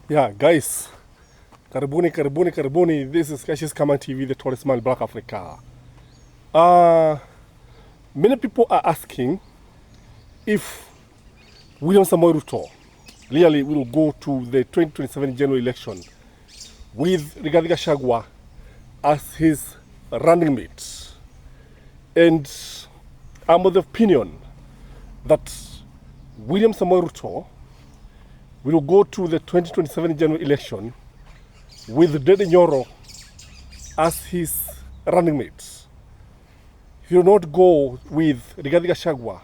Yeah, guys, karibuni. This is Kashi's Command TV, the tallest man in Black Africa. Uh, Many people are asking if William Samoei Ruto really will go to the 2027 general election with Rigathi Gachagua as his running mate. And I'm of the opinion that William Samoei Ruto will go to the 2027 general election with Ndindi Nyoro as his running mate. He will not go with Rigathi Gachagua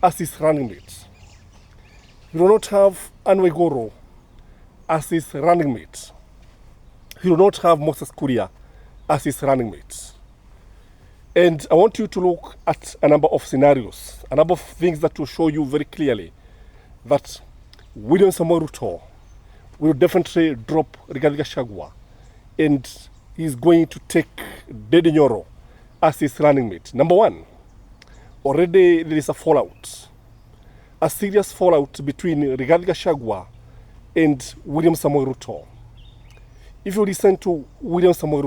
as his running mate. He will not have Anne Waiguru as his running mate. He will not have Moses Kuria as his running mate. And I want you to look at a number of scenarios, a number of things that will show you very clearly that William Samoei Ruto will definitely drop Rigathi Gachagua, and he's going to take Ndindi Nyoro as his running mate. Number one, already there is a fallout, a serious fallout between Rigathi Gachagua and William Samoei Ruto. If you listen to William Samoei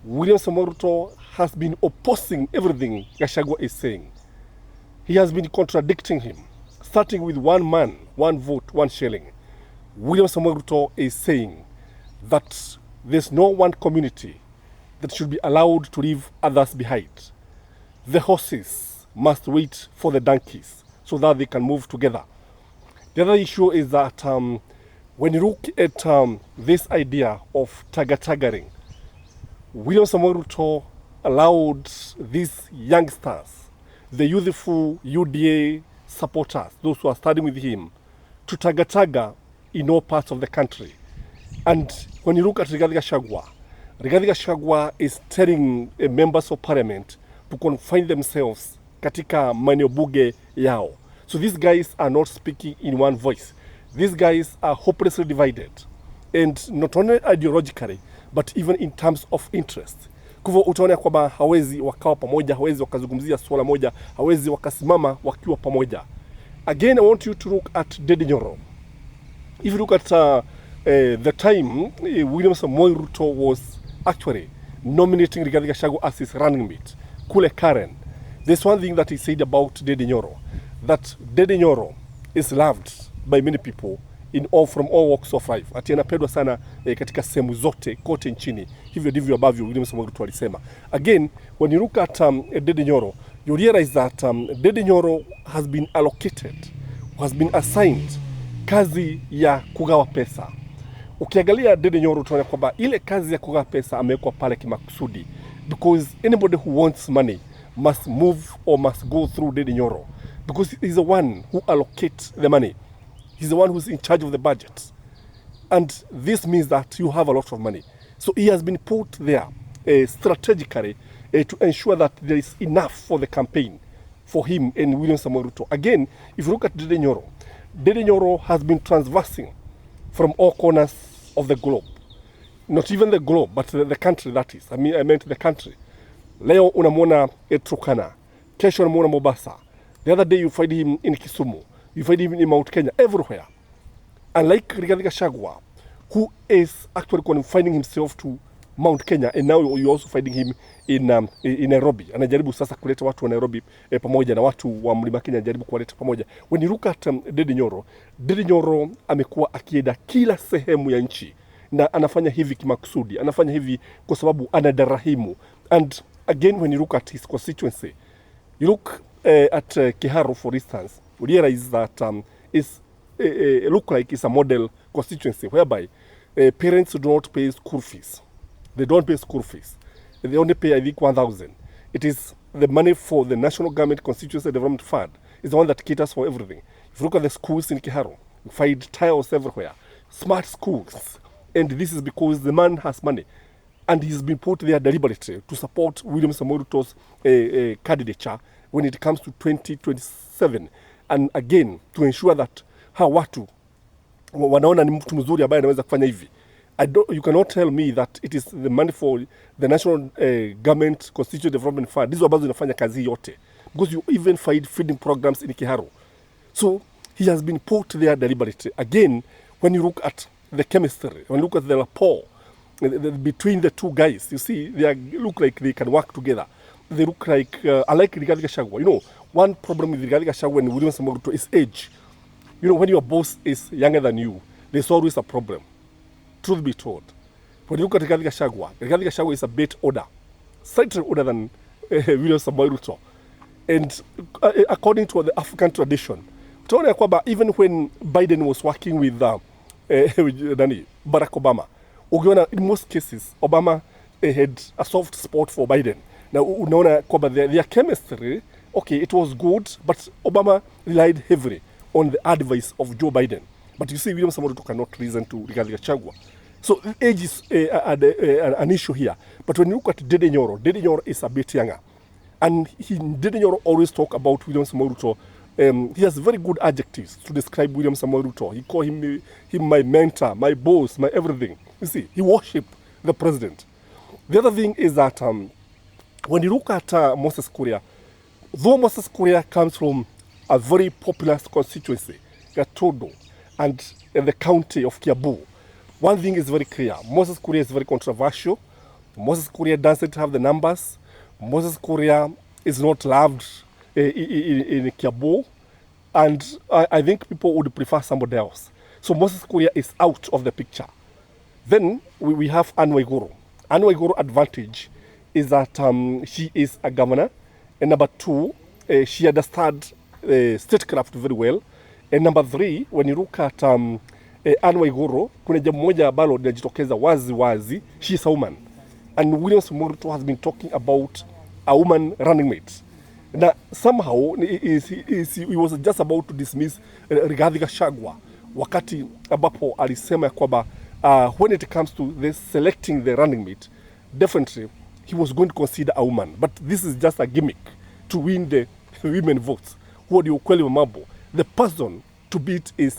Ruto has been opposing everything Gachagua is saying. He has been contradicting him, starting with one man, one vote, one shilling. William Samoei Ruto is saying that there's no one community that should be allowed to leave others behind. The horses must wait for the donkeys so that they can move together. The other issue is that when you look at this idea of tagaring, William Samoei Ruto allowed these youngsters, the youthful UDA supporters, those who are studying with him, to taga in all parts of the country. And when you look at Rigathi Gachagua is telling members of parliament to confine themselves katika maeneo bunge yao. So these guys are not speaking in one voice. These guys are hopelessly divided, and not only ideologically but even in terms of interest. Kwa hivyo utaona kwamba hawezi wakawa pamoja, hawezi wakazungumzia swala moja, hawezi wakasimama wakiwa pamoja. Again, I want you to look at Ndindi Nyoro. If you look at the time William Samoei Ruto was actually nominating Rigathi Gachagua as his running mate, Kule Karen, there's one thing that he said about Ndindi Nyoro, that Ndindi Nyoro is loved by many people from all walks of life. Ati anapendwa sana katika sehemu zote kote nchini. Hivyo ndivyo ambavyo William Samoei Ruto alisema. Again, when you look at Ndindi Nyoro, you realize that Ndindi Nyoro has been allocated, has been assigned kazi ya kugawa pesa. Ukiangalia Ndindi Nyoro utaona kwamba ile kazi ya kugawa pesa amewekwa pale kimakusudi, because anybody who wants money must move or must go through Ndindi Nyoro, because he's the one who allocates the money. He's the one who's in charge of the budget. And this means that you have a lot of money. So he has been put there strategically to ensure that there is enough for the campaign for him and William Samoei Ruto. Again, if you look at Ndindi Nyoro has been transversing from all corners of the globe. Not even the globe, but the country, that is. I meant the country. Leo unamwona Turkana. Kesho unamwona Mombasa. The other day you find him in Kisumu. You find him in Mount Kenya, everywhere. Unlike Rigathi Gachagua, who is actually confining himself to Mount Kenya, and now you're also finding him in Nairobi. Anajaribu sasa kuleta watu wa Nairobi pamoja na watu wa Mlima Kenya, anajaribu kuwaleta pamoja. When you look at Ndindi Nyoro amekuwa akienda kila sehemu ya nchi, na anafanya hivi kimakusudi, anafanya hivi kwa sababu anadarahimu. And again, when you look at his constituency, you look at Kiharu, for instance, you realize that it look like it's a model constituency whereby parents do not pay school fees. They don't pay school fees. They only pay, I think, 1,000. It is the money for the National Government Constituency Development Fund. It's the one that caters for everything. If you look at the schools in Kiharu, you find tiles everywhere. Smart schools. And this is because the man has money. And he's been put there deliberately to support William Samoei Ruto's candidature when it comes to 2027. And again, to ensure that watu wanaona ni mtu mzuri ambaye anaweza kufanya hivi. You cannot tell me that it is the money for the National Government Constituency Development Fund. These are ambazo zinafanya kazi yote. Because you even find feeding programs in Kiharu. So he has been put there deliberately. Again, when you look at the chemistry, when you look at the rapport between the two guys, you see, look like they can work together. They look like, I like Rigathi Gachagua. You know, one problem with Rigathi Gachagua and William Samoei Ruto is age. You know, when your boss is younger than you, there's always a problem. Truth be told. When you look at Rigathi Gachagua is a bit older, slightly older than William Samoei Ruto. And according to the African tradition, even when Biden was working with Barack Obama, in most cases, Obama had a soft spot for Biden. Now, their chemistry, okay, it was good, but Obama relied heavily on the advice of Joe Biden. But you see, William Samoei Ruto cannot listen to Rigathi Gachagua. So age is an issue here. But when you look at Ndindi Nyoro is a bit younger. And Ndindi Nyoro always talk about William Samoei Ruto. He has very good adjectives to describe William Samoei Ruto. He call him my mentor, my boss, my everything. You see, he worshipped the president. The other thing is that when you look at Moses Kuria, though Moses Kuria comes from a very popular constituency, Gatodo, and in the county of Kiambu, one thing is very clear. Moses Kuria is very controversial. Moses Kuria doesn't have the numbers. Moses Kuria is not loved in Kiambu. And I think people would prefer somebody else. So Moses Kuria is out of the picture. Then we have Anne Waiguru. Anne Waiguru advantage is that she is a governor. And number two, she understands statecraft very well. And number three, when you look at Anne Waiguru, kuna jambo moja ambalo linajitokeza wazi, she is a woman. And William Samoei Ruto has been talking about a woman running mate. Now, somehow, he was just about to dismiss Rigathi Gachagua wakati ambapo alisema kwamba when it comes to this selecting the running mate, definitely he was going to consider a woman. But this is just a gimmick to win the women votes. Huo ndio ukweli wa mambo. The person to beat is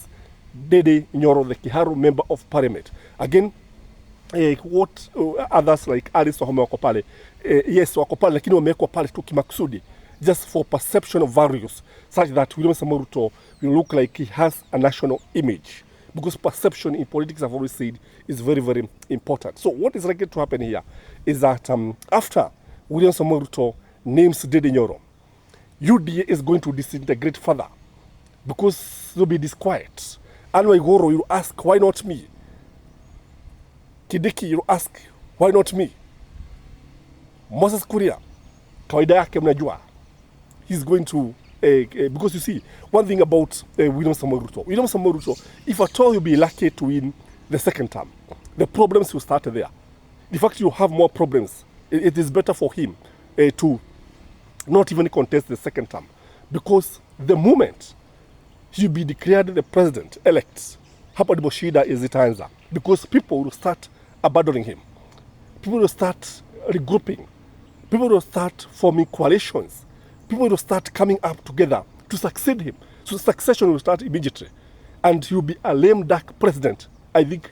Ndindi Nyoro, the Kiharu member of parliament. Again, what others like Alice Wahome wako pale, yes, wako pale, lakini wamewekwa pale tu kimakusudi, just for perception of values, such that William Samoei Ruto will look like he has a national image. Because perception in politics, I've always said, is very, very important. So what is likely to happen here is that after William Samoei Ruto names Ndindi Nyoro, UDA is going to disintegrate further because they'll be disquiet. Anne Waiguru, you ask, why not me? Kidiki, you ask, why not me? Moses Kuria, kawaida yake mnajua, he's going to, because you see, one thing about William Samoei Ruto, if at all you'll be lucky to win the second term, the problems will start there. In fact, you have more problems. It is better for him to not even contest the second term, because the moment he'll be declared the president-elect, hapa ndipo shida izitaanza, because people will start abandoning him. People will start regrouping. People will start forming coalitions. People will start coming up together to succeed him. So succession will start immediately. And he'll be a lame duck president. I think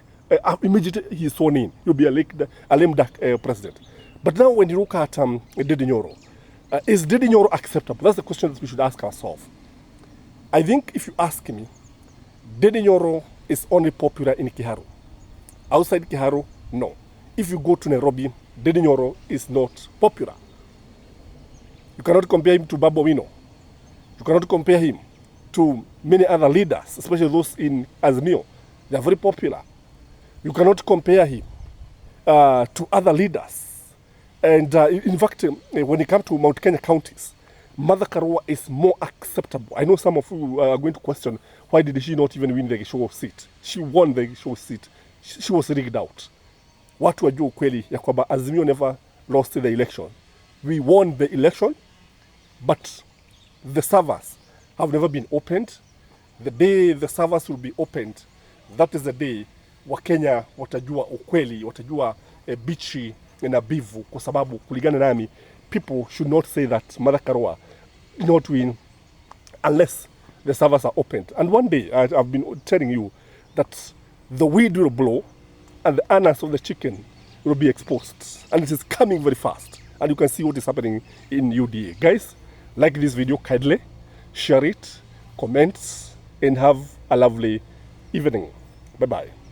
immediately he's sworn in, he'll be a lame duck president. But now when you look at Ndindi Nyoro, is Ndindi Nyoro acceptable? That's the question that we should ask ourselves. I think if you ask me, Ndindi Nyoro is only popular in Kiharu. Outside Kiharu, no. If you go to Nairobi, Ndindi Nyoro is not popular. You cannot compare him to Babu Owino. You cannot compare him to many other leaders, especially those in Azimio. They are very popular. You cannot compare him to other leaders. And in fact, when it comes to Mount Kenya counties, Martha Karua is more acceptable. I know some of you are going to question, why did she not even win the show seat? She won the show seat. She was rigged out. Watu wajua ukweli ya kwamba Azimio never lost the election. We won the election, but the servers have never been opened. The day the servers will be opened, that is the day Wakenya watajua ukweli, watajua bichi na bivu, kwa sababu kulingana nami, people should not say that Martha Karua did not win unless the servers are opened. And one day, I've been telling you that the wind will blow and the anus of the chicken will be exposed. And it is coming very fast. And you can see what is happening in UDA. Guys, like this video kindly, share it, comment, and have a lovely evening. Bye-bye.